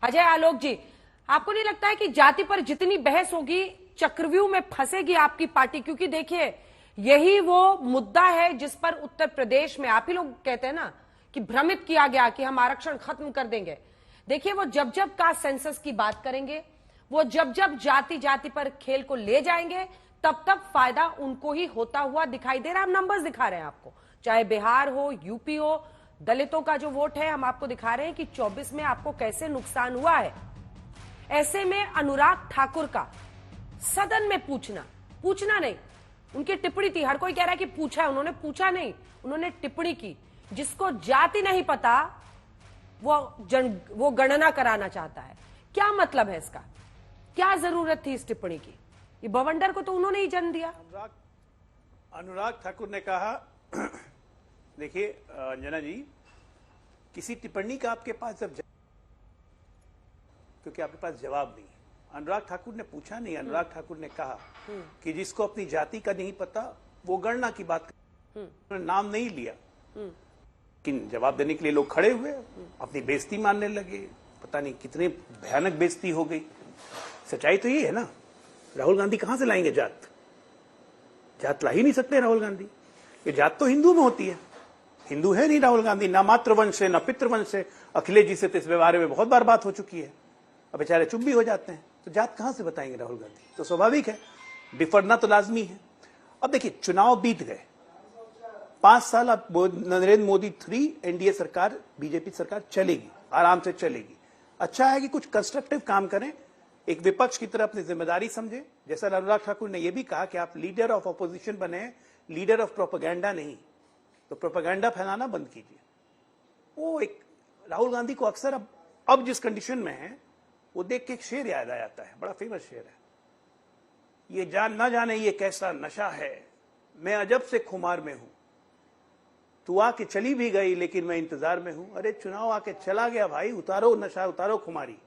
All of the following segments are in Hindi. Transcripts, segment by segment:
अजय आलोक जी, आपको नहीं लगता है कि जाति पर जितनी बहस होगी चक्रव्यूह में फंसेगी आपकी पार्टी? क्योंकि देखिए यही वो मुद्दा है जिस पर उत्तर प्रदेश में आप ही लोग कहते हैं ना कि भ्रमित किया गया कि हम आरक्षण खत्म कर देंगे। देखिए वो जब जब का सेंसस की बात करेंगे, वो जब जब जाति जाति पर खेल को ले जाएंगे, तब तब फायदा उनको ही होता हुआ दिखाई दे रहा है। हम नंबर्स दिखा रहे हैं आपको, चाहे बिहार हो, यूपी हो, दलितों का जो वोट है हम आपको दिखा रहे हैं कि 24 में आपको कैसे नुकसान हुआ है। ऐसे में अनुराग ठाकुर का सदन में पूछना नहीं, उनकी टिप्पणी थी, हर कोई कह रहा है कि पूछा है, उन्होंने पूछा नहीं, उन्होंने टिप्पणी की। जिसको जाति नहीं पता वो गणना कराना चाहता है। क्या मतलब है इसका? क्या जरूरत थी इस टिप्पणी की? ये बवंडर को तो उन्होंने ही जन्म दिया। अनुराग ठाकुर ने कहा, देखिए अंजना जी, किसी टिप्पणी का आपके पास जब क्योंकि आपके पास जवाब नहीं है। अनुराग ठाकुर ने पूछा नहीं, अनुराग ठाकुर ने कहा कि जिसको अपनी जाति का नहीं पता वो गणना की बात कर, उन्होंने नाम नहीं लिया, लेकिन जवाब देने के लिए लोग खड़े हुए, अपनी बेइज्जती मानने लगे। पता नहीं कितने भयानक बेइज्जती हो गई। सच्चाई तो ये है ना, राहुल गांधी कहां से लाएंगे जात? जात ला ही नहीं सकते राहुल गांधी। ये जात तो हिंदू में होती है, हिंदू है नहीं राहुल गांधी, ना मातृवंश है ना पितृवंश है। अखिलेश जी से तो इस बारे में बहुत बार बात हो चुकी है, अब बेचारे चुप भी हो जाते हैं। तो जात कहां से बताएंगे राहुल गांधी? तो स्वाभाविक है, डिफरना तो लाजमी है। अब देखिए चुनाव बीत गए, 5 साल अब नरेंद्र मोदी 3 एनडीए सरकार, बीजेपी सरकार चलेगी, आराम से चलेगी। अच्छा है कि कुछ कंस्ट्रक्टिव काम करें, एक विपक्ष की तरह अपनी जिम्मेदारी समझे। जैसा अनुराग ठाकुर ने यह भी कहा कि आप लीडर ऑफ अपोजिशन बने, लीडर ऑफ प्रोपेगेंडा नहीं। तो प्रोपेगेंडा फैलाना बंद कीजिए। वो एक राहुल गांधी को अक्सर अब जिस कंडीशन में है वो देख के एक शेर याद आ जाता है, बड़ा फेमस शेर है, ये जान ना जाने ये कैसा नशा है, मैं अजब से खुमार में हूं, तू आके चली भी गई लेकिन मैं इंतजार में हूं। अरे चुनाव आके चला गया भाई, उतारो नशा, उतारो खुमारी।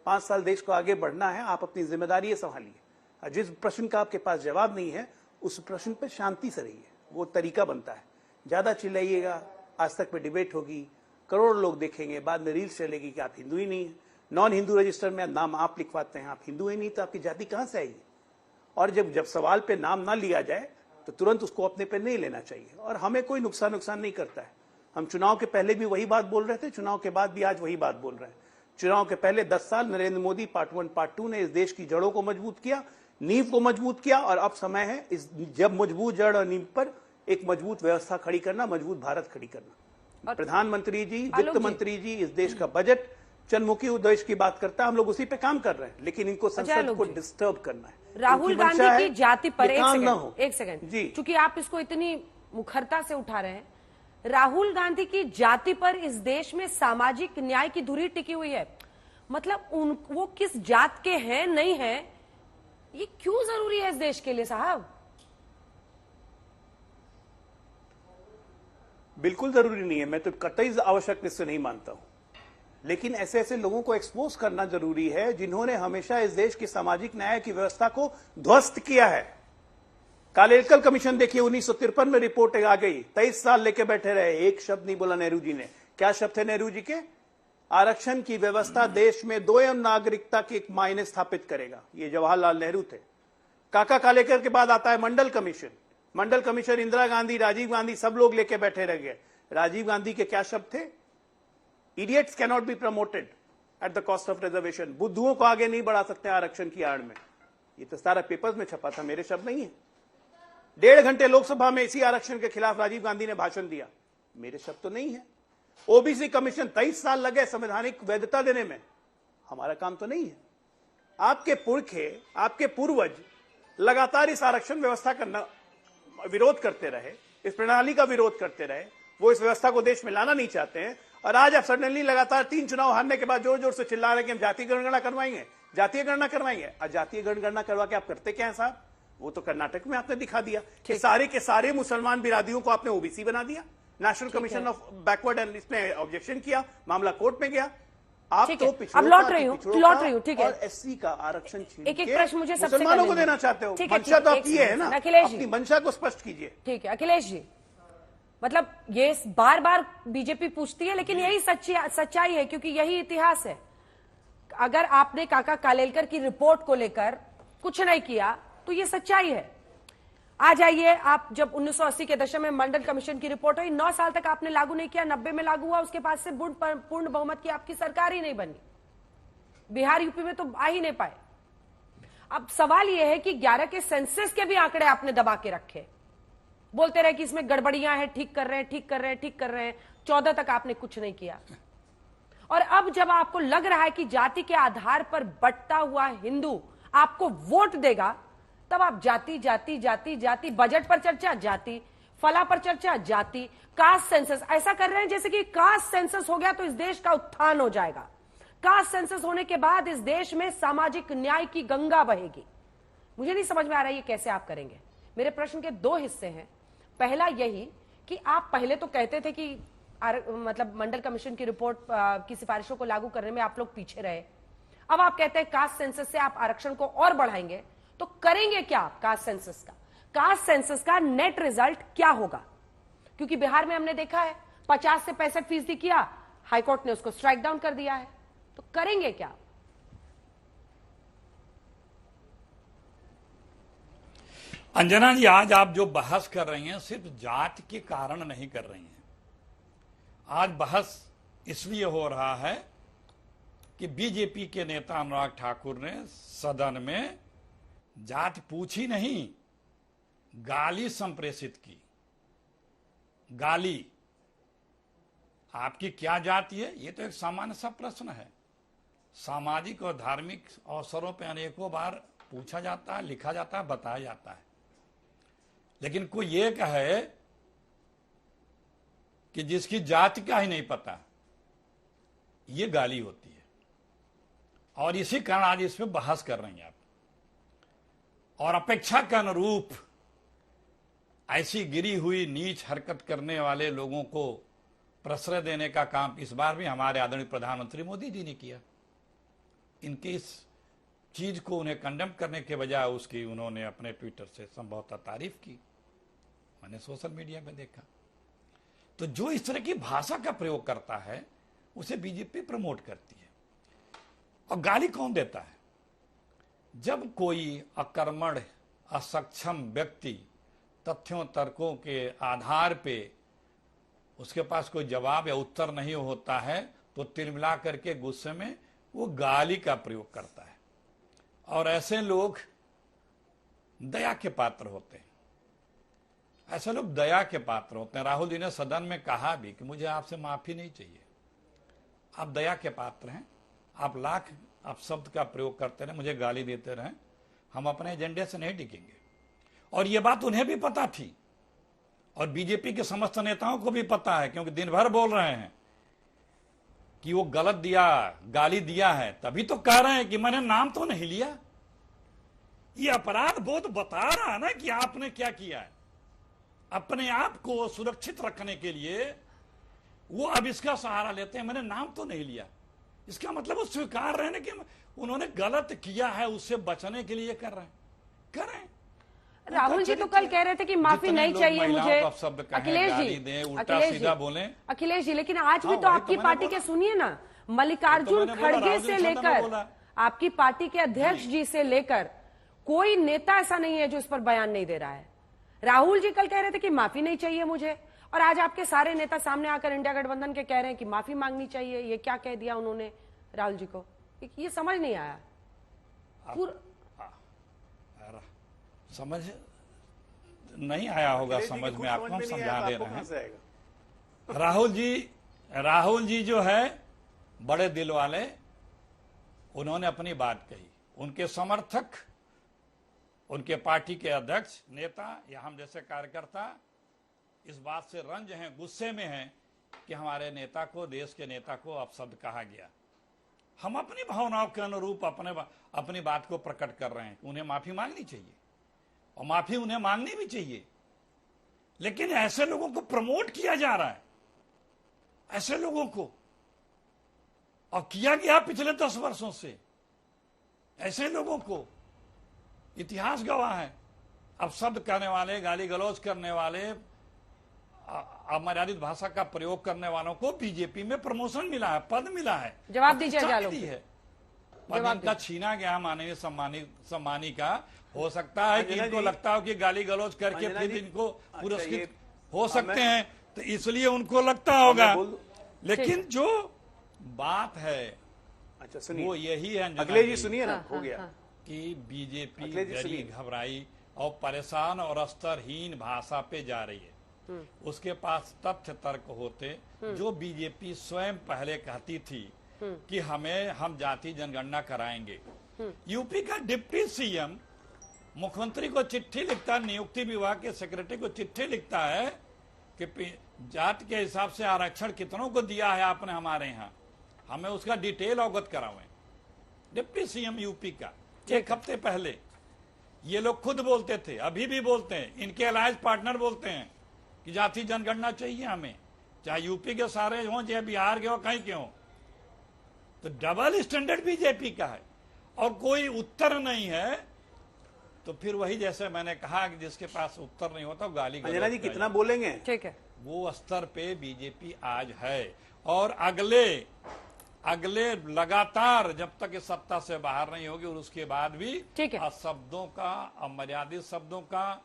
5 साल देश को आगे बढ़ना है, आप अपनी जिम्मेदारी संभालिए। जिस प्रश्न का आपके पास जवाब नहीं है उस प्रश्न पर शांति से रहिए, वो तरीका बनता है। ज्यादा चिल्लाइएगा, आज तक पे डिबेट होगी, करोड़ लोग देखेंगे, बाद में रील्स चलेगी कि आप हिंदू ही नहीं है, नॉन हिंदू रजिस्टर में नाम आप लिखवाते हैं, आप हिंदू ही नहीं, तो आपकी जाति कहां से आएगी? और जब सवाल पे नाम ना लिया जाए तो तुरंत उसको अपने पे नहीं लेना चाहिए। और हमें कोई नुकसान नहीं करता है। हम चुनाव के पहले भी वही बात बोल रहे थे, चुनाव के बाद भी आज वही बात बोल रहे हैं। चुनाव के पहले 10 साल नरेंद्र मोदी पार्ट 1 पार्ट 2 ने इस देश की जड़ों को मजबूत किया, नींव को मजबूत किया, और अब समय है इस जब मजबूत जड़ और नींव पर एक मजबूत व्यवस्था खड़ी करना, मजबूत भारत खड़ी करना। प्रधानमंत्री जी, वित्त मंत्री जी, इस देश का बजट चंद्रमुखी उद्देश्य की बात करता है, हम लोग उसी पे काम कर रहे हैं, लेकिन इनको संसद को डिस्टर्ब करना है। राहुल गांधी की जाति पर एक सेकंड जी, चूंकि आप इसको इतनी मुखरता से उठा रहे हैं, राहुल गांधी की जाति पर इस देश में सामाजिक न्याय की धुरी टिकी हुई है। मतलब वो किस जात के हैं नहीं है, ये क्यों जरूरी है इस देश के लिए साहब? बिल्कुल जरूरी नहीं है, मैं तो कतई आवश्यक इससे नहीं मानता हूं, लेकिन ऐसे ऐसे लोगों को एक्सपोज करना जरूरी है जिन्होंने हमेशा इस देश की सामाजिक न्याय की व्यवस्था को ध्वस्त किया है। कालेलकर कमीशन देखिए, 1953 में रिपोर्ट आ गई, 23 साल लेके बैठे रहे, एक शब्द नहीं बोला नेहरू जी ने। क्या शब्द थे नेहरू जी के? आरक्षण की व्यवस्था देश में 2 नागरिकता के एक मायने स्थापित करेगा। ये जवाहरलाल नेहरू थे। काका कालेकर के बाद आता है मंडल कमीशन। मंडल कमीशन इंदिरा गांधी, राजीव गांधी, सब लोग लेके बैठे रह गए। राजीव गांधी के क्या शब्द थे? Idiots cannot be promoted at the cost of reservation। बुद्धुओं को आगे नहीं बढ़ा सकते आरक्षण की आड़ में। ये तो सारा पेपर्स में छपा था, मेरे शब्द नहीं है। 1.5 घंटे लोकसभा में इसी आरक्षण के खिलाफ राजीव गांधी ने भाषण दिया, मेरे शब्द तो नहीं है। ओबीसी कमीशन 23 साल लगे संवैधानिक वैधता देने में, हमारा काम तो नहीं है। आपके पुरखे, आपके पूर्वज लगातार इस आरक्षण व्यवस्था का विरोध करते रहे, इस प्रणाली का विरोध करते रहे, वो इस व्यवस्था को देश में लाना नहीं चाहते हैं। और आज आप सडनली लगातार 3 चुनाव हारने के बाद जोर जोर से चिल्ला रहे हैं कि हम जातीय जनगणना करवाएंगे, जातीय गणना करवाएंगे। और जातीय जनगणना करवा के आप करते क्या है साहब? वो तो कर्नाटक में आपने दिखा दिया कि सारे के सारे मुसलमान बिरादियों को आपने ओबीसी बना दिया। National commission of backward and इसने ऑब्जेक्शन किया, मामला कोर्ट में गया। आप तो अब लौट रही हूँ, ठीक है। और एससी का आरक्षण छीन एक प्रश्न मुझे सबसे मुसलमानों को देना चाहते हो, मंशा तो आपकी है ना, अपनी मंशा को स्पष्ट कीजिए। ठीक है अखिलेश जी, मतलब ये बार बार बीजेपी पूछती है, लेकिन यही सच्चाई है, क्योंकि यही इतिहास है। अगर आपने काका कालेलकर की रिपोर्ट को लेकर कुछ नहीं किया तो ये सच्चाई है। आ जाइए, आप जब 1980 के दशक में मंडल कमीशन की रिपोर्ट हुई, 9 साल तक आपने लागू नहीं किया, 90 में लागू हुआ, उसके बाद से पूर्ण बहुमत की आपकी सरकार ही नहीं बनी, बिहार यूपी में तो आ ही नहीं पाए। अब सवाल यह है कि 11 के सेंसस के भी आंकड़े आपने दबा के रखे, बोलते रहे कि इसमें गड़बड़ियां हैं, ठीक कर रहे हैं, ठीक कर रहे हैं, ठीक कर रहे हैं। 14 तक आपने कुछ नहीं किया। और अब जब आपको लग रहा है कि जाति के आधार पर बंटता हुआ हिंदू आपको वोट देगा, तब आप जाति जाति जाति जाति, बजट पर चर्चा जाति, फला पर चर्चा जाति, कास्ट सेंसस ऐसा कर रहे हैं जैसे कि कास्ट सेंसस हो गया तो इस देश का उत्थान हो जाएगा। कास्ट सेंसस होने के बाद इस देश में सामाजिक न्याय की गंगा बहेगी। मुझे नहीं समझ में आ रहा है ये कैसे आप करेंगे। मेरे प्रश्न के 2 हिस्से हैं। पहला यही कि आप पहले तो कहते थे कि मतलब मंडल कमीशन की रिपोर्ट की सिफारिशों को लागू करने में आप लोग पीछे रहे। अब आप कहते हैं कास्ट सेंसस से आप आरक्षण को और बढ़ाएंगे, तो करेंगे क्या आप कास्ट सेंसस का? कास्ट सेंसस का नेट रिजल्ट क्या होगा? क्योंकि बिहार में हमने देखा है 50 से 65% किया, हाईकोर्ट ने उसको स्ट्राइक डाउन कर दिया है, तो करेंगे क्या? अंजना जी, आज आप जो बहस कर रही हैं सिर्फ जात के कारण नहीं कर रही हैं। आज बहस इसलिए हो रहा है कि बीजेपी के नेता अनुराग ठाकुर ने सदन में जात पूछी नहीं, गाली संप्रेषित की। गाली, आपकी क्या जाति है? ये तो एक सामान्य सा प्रश्न है। सामाजिक और धार्मिक अवसरों पर अनेकों बार पूछा जाता है, लिखा जाता है, बताया जाता है। लेकिन कोई ये कहे कि जिसकी जाति का ही नहीं पता, ये गाली होती है। और इसी कारण आज इस पे बहस कर रही हैं आप। और अपेक्षा के अनुरूप ऐसी गिरी हुई नीच हरकत करने वाले लोगों को प्रश्रय देने का काम इस बार भी हमारे आदरणीय प्रधानमंत्री मोदी जी ने किया। इनकी इस चीज को उन्हें कंडेम करने के बजाय उसकी उन्होंने अपने ट्विटर से संभवतः तारीफ की। मैंने सोशल मीडिया में देखा। तो जो इस तरह की भाषा का प्रयोग करता है उसे बीजेपी प्रमोट करती है। और गाली कौन देता है? जब कोई अकर्मण्य असक्षम व्यक्ति तथ्यों तर्कों के आधार पे उसके पास कोई जवाब या उत्तर नहीं होता है तो तिलमिला करके गुस्से में वो गाली का प्रयोग करता है। और ऐसे लोग दया के पात्र होते हैं। ऐसे लोग दया के पात्र होते हैं। राहुल जी ने सदन में कहा भी कि मुझे आपसे माफी नहीं चाहिए, आप दया के पात्र हैं। आप लाख आप शब्द का प्रयोग करते रहे, मुझे गाली देते रहे, हम अपने एजेंडे से नहीं टिकेंगे। और ये बात उन्हें भी पता थी और बीजेपी के समस्त नेताओं को भी पता है, क्योंकि दिन भर बोल रहे हैं कि वो गलत दिया, गाली दिया है, तभी तो कह रहे हैं कि मैंने नाम तो नहीं लिया। ये अपराध बोध बता रहा है ना कि आपने क्या किया है। अपने आप को सुरक्षित रखने के लिए वो अब इसका सहारा लेते हैं, मैंने नाम तो नहीं लिया। इसका मतलब वो स्वीकार रहे हैं कि उन्होंने गलत किया है, उससे बचने के लिए कर रहे हैं। राहुल जी तो कल कह रहे थे कि माफी नहीं चाहिए मुझे। अखिलेश जी, उल्टा सीधा बोले अखिलेश जी, लेकिन आज भी तो आपकी पार्टी के सुनिए ना, मल्लिकार्जुन खड़गे से लेकर आपकी पार्टी के अध्यक्ष जी से लेकर कोई नेता ऐसा नहीं है जो इस पर बयान नहीं दे रहा है। राहुल जी कल कह रहे थे कि माफी नहीं चाहिए मुझे, और आज आपके सारे नेता सामने आकर इंडिया गठबंधन के कह रहे हैं कि माफी मांगनी चाहिए। ये क्या कह दिया उन्होंने राहुल जी को? ये समझ नहीं आया। समझ नहीं आया होगा, समझ में आपको हम समझा दे रहे हैं। राहुल जी जो है बड़े दिल वाले, उन्होंने अपनी बात कही। उनके समर्थक, उनके पार्टी के अध्यक्ष, नेता या हम जैसे कार्यकर्ता इस बात से रंज हैं, गुस्से में हैं कि हमारे नेता को, देश के नेता को अपशब्द कहा गया। हम अपनी भावनाओं के अनुरूप अपनी बात को प्रकट कर रहे हैं। उन्हें माफी मांगनी चाहिए और माफी उन्हें मांगनी भी चाहिए। लेकिन ऐसे लोगों को प्रमोट किया जा रहा है, ऐसे लोगों को, और किया गया पिछले 10 वर्षों से। ऐसे लोगों को इतिहास गवाह है। अब शब्द करने वाले, गाली गलौज करने वाले, अमर्यादित भाषा का प्रयोग करने वालों को बीजेपी में प्रमोशन मिला है, पद मिला है। जवाब दीजिए जालो। पद जवाब इनका छीना गया माननीय सम्मानी का। हो सकता है कि अंजना इनको जी, लगता हो कि गाली गलौज करके अंजना फिर जी, इनको अच्छा, पुरस्कृत ये- हो सकते मैं- हैं, तो इसलिए उनको लगता होगा। मैं बोल दूं? लेकिन जो बात है अच्छा सुनिए, वो यही है अंजना अखिलेश जी सुनिए ना, हाँ, हो हाँ, गया। हाँ। कि बीजेपी अखिलेश जी डरी सुनिए। घबराई और परेशान और स्तरहीन भाषा पे जा रही है। उसके पास तथ्य तर्क होते जो बीजेपी स्वयं पहले कहती थी कि हम जाति जनगणना कराएंगे। यूपी का डिप्टी सीएम मुख्यमंत्री को चिट्ठी लिखता है, नियुक्ति विभाग के सेक्रेटरी को चिट्ठी लिखता है कि जाति के हिसाब से आरक्षण कितनों को दिया है आपने हमारे यहाँ, हमें उसका डिटेल अवगत करावें। डिप्टी सीएम यूपी का 1 हफ्ते पहले ये लोग खुद बोलते थे, अभी भी बोलते हैं, इनके अलायंस पार्टनर बोलते हैं कि जाति जनगणना चाहिए हमें, चाहे यूपी के सारे हों चाहे बिहार के हो, कहीं के हों। तो डबल स्टैंडर्ड बीजेपी का है और कोई उत्तर नहीं है। तो फिर वही जैसे मैंने कहा कि जिसके पास उत्तर नहीं होता वो गाली गलौज अंजना जी का कितना बोलेंगे? ठीक है, वो स्तर पे बीजेपी आज है। और अगले लगातार जब तक इस सत्ता से बाहर नहीं होगी और उसके बाद भी ठीक है। शब्दों का, अमर्यादित शब्दों का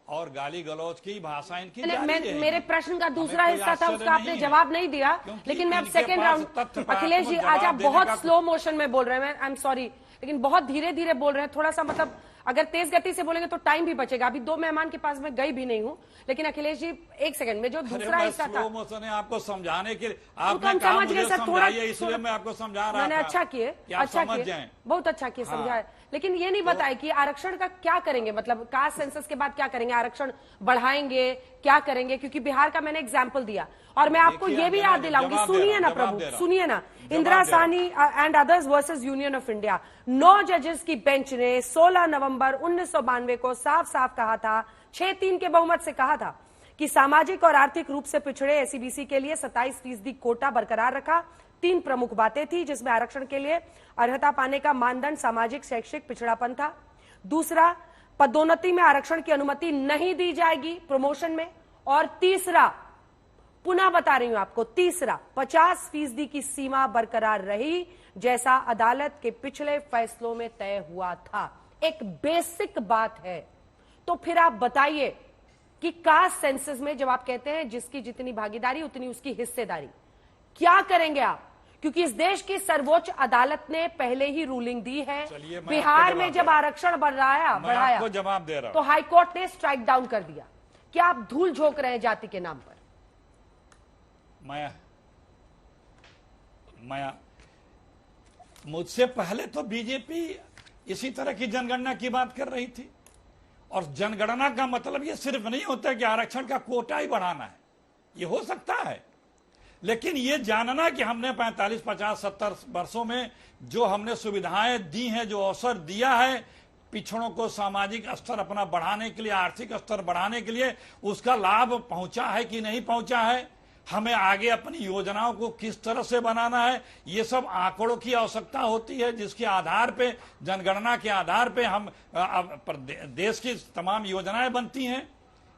और गाली गलौज की भाषा इनकी नहीं, जारी मैं रहेगी। मेरे प्रश्न का दूसरा हमें कोई हिस्सा था, आश्चर्य उसका आपने नहीं है। जवाब नहीं दिया। क्योंकि लेकिन मैं अब इनके सेकेंड पास राउंड, तथ्य पर अखिलेश जी आत्मजवाब आज आप देने बहुत का- स्लो मोशन में बोल रहे हैं, आई एम सॉरी, लेकिन बहुत धीरे धीरे बोल रहे हैं। थोड़ा सा मतलब अगर तेज गति से बोलेंगे तो टाइम भी बचेगा। अभी 2 मेहमान के पास मैं गई भी नहीं हूँ। लेकिन अखिलेश जी 1 सेकंड में जो दूसरा हिस्सा था, स्लो मोशन है आपको समझाने के लिए, तो आपने हम कहा समझ गए मुझे सर, थोड़ा समझाइए, इसलिए मैं आपको समझा रहा था। मैंने अच्छा किए, कि आप अच्छा समझ किए, जाएं। बहुत अच्छा किए, हाँ। समझाए। लेकिन ये नहीं बताए कि आरक्षण का क्या करेंगे, मतलब कास्ट सेंसस के बाद क्या करेंगे, आरक्षण बढ़ाएंगे, क्या करेंगे? क्योंकि बिहार का मैंने एग्जाम्पल दिया। और मैं आपको देखिए, ये भी जवाब याद दे दिलाऊंगी, रहा हूं, सुनिए ना जवाब प्रभु, दे रहा हूं। सुनिए ना। जवाब इंदिरा दे रहा हूं। Sahni and others versus union of India, 9 जजेस की बेंच ने 16 नवंबर 1992 को साफ साफ कहा था, 6-3 के बहुमत से कहा था कि सामाजिक और आर्थिक रूप से पिछड़े एसईबीसी के लिए 27% कोटा बरकरार रखा। 3 प्रमुख बातें थी जिसमें आरक्षण के लिए अर्हता पाने का मानदंड सामाजिक शैक्षिक पिछड़ापन था। दूसरा, पदोन्नति में आरक्षण की अनुमति नहीं दी जाएगी प्रमोशन में। और तीसरा, पुनः बता रही हूं आपको, तीसरा 50% की सीमा बरकरार रही जैसा अदालत के पिछले फैसलों में तय हुआ था। एक बेसिक बात है। तो फिर आप बताइए कि कास्ट सेंसस में जब आप कहते हैं जिसकी जितनी भागीदारी उतनी उसकी हिस्सेदारी, क्या करेंगे आप? क्योंकि इस देश की सर्वोच्च अदालत ने पहले ही रूलिंग दी है। चलिए, मैं बिहार आपको में जवाब जब दे रहा आरक्षण बढ़ाया मैं आपको जवाब दे रहा तो हूं। हाईकोर्ट ने स्ट्राइक डाउन कर दिया। क्या आप धूल झोंक रहे हैं जाति के नाम पर? मैं मुझसे पहले तो बीजेपी इसी तरह की जनगणना की बात कर रही थी। और जनगणना का मतलब ये सिर्फ नहीं होता कि आरक्षण का कोटा ही बढ़ाना है, ये हो सकता है, लेकिन ये जानना कि हमने 45, 50, 70 वर्षों में जो हमने सुविधाएं दी हैं, जो अवसर दिया है पिछड़ों को, सामाजिक स्तर अपना बढ़ाने के लिए, आर्थिक स्तर बढ़ाने के लिए, उसका लाभ पहुंचा है कि नहीं पहुंचा है, हमें आगे अपनी योजनाओं को किस तरह से बनाना है, ये सब आंकड़ों की आवश्यकता होती है, जिसके आधार पे, जनगणना के आधार पे हम देश की तमाम योजनाएं बनती हैं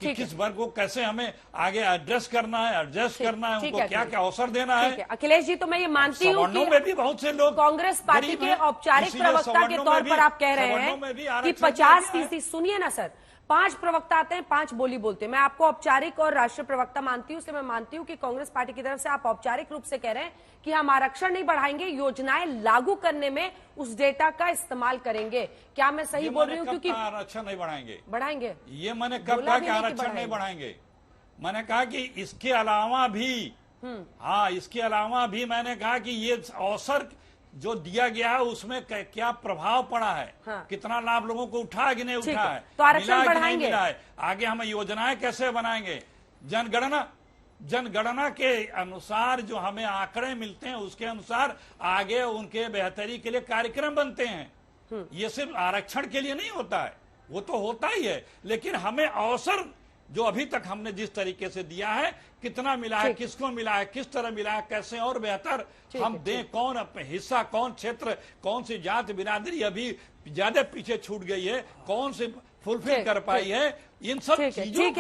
कि किस वर्ग को कैसे हमें आगे एड्रेस करना है, एडजस्ट करना है, उनको क्या क्या अवसर देना है। अखिलेश जी, तो मैं ये मानती हूँ सवर्णों में भी बहुत से लोग कांग्रेस पार्टी गरीब के हैं, औपचारिक इसीलिए प्रवक्ता के सवर्णों तौर में पर भी- आप कह रहे सवर्णों में भी हैं कि आरक्षण 50%, सुनिए ना सर, 5 प्रवक्ता आते हैं, 5 बोली बोलते हैं। मैं आपको औपचारिक और राष्ट्रीय प्रवक्ता मानती हूं, इसलिए मैं मानती हूं कि कांग्रेस पार्टी की तरफ से आप औपचारिक रूप से कह रहे हैं कि हम आरक्षण नहीं बढ़ाएंगे, योजनाएं लागू करने में उस डेटा का इस्तेमाल करेंगे। क्या मैं सही बोल रही हूँ? क्योंकि आरक्षण नहीं बढ़ाएंगे, बढ़ाएंगे, ये मैंने कब बोला कहा भी कि नहीं कि आरक्षण नहीं बढ़ाएंगे। बढ़ाएंगे? मैंने कहा कि इसके अलावा भी, हाँ, इसके अलावा भी मैंने कहा कि ये अवसर जो दिया गया है उसमें क्या प्रभाव पड़ा है, हाँ। कितना लाभ लोगों को उठा है कि नहीं उठा है, तो आरक्षण मिला है कि नहीं बढ़ाएंगे। मिला है, आगे हम योजनाएं कैसे बनाएंगे, जनगणना के अनुसार जो हमें आंकड़े मिलते हैं उसके अनुसार आगे उनके बेहतरी के लिए कार्यक्रम बनते हैं। ये सिर्फ आरक्षण के लिए नहीं होता है, वो तो होता ही है, लेकिन हमें अवसर जो अभी तक हमने जिस तरीके से दिया है, कितना मिला है, किसको मिला है, किस तरह मिला है, कैसे और बेहतर हम दें, कौन अपने हिस्सा, कौन क्षेत्र, कौन सी जात बिरादरी अभी ज्यादा पीछे छूट गई है, कौन सी फुलफिल कर पाई है, इन सब चीजों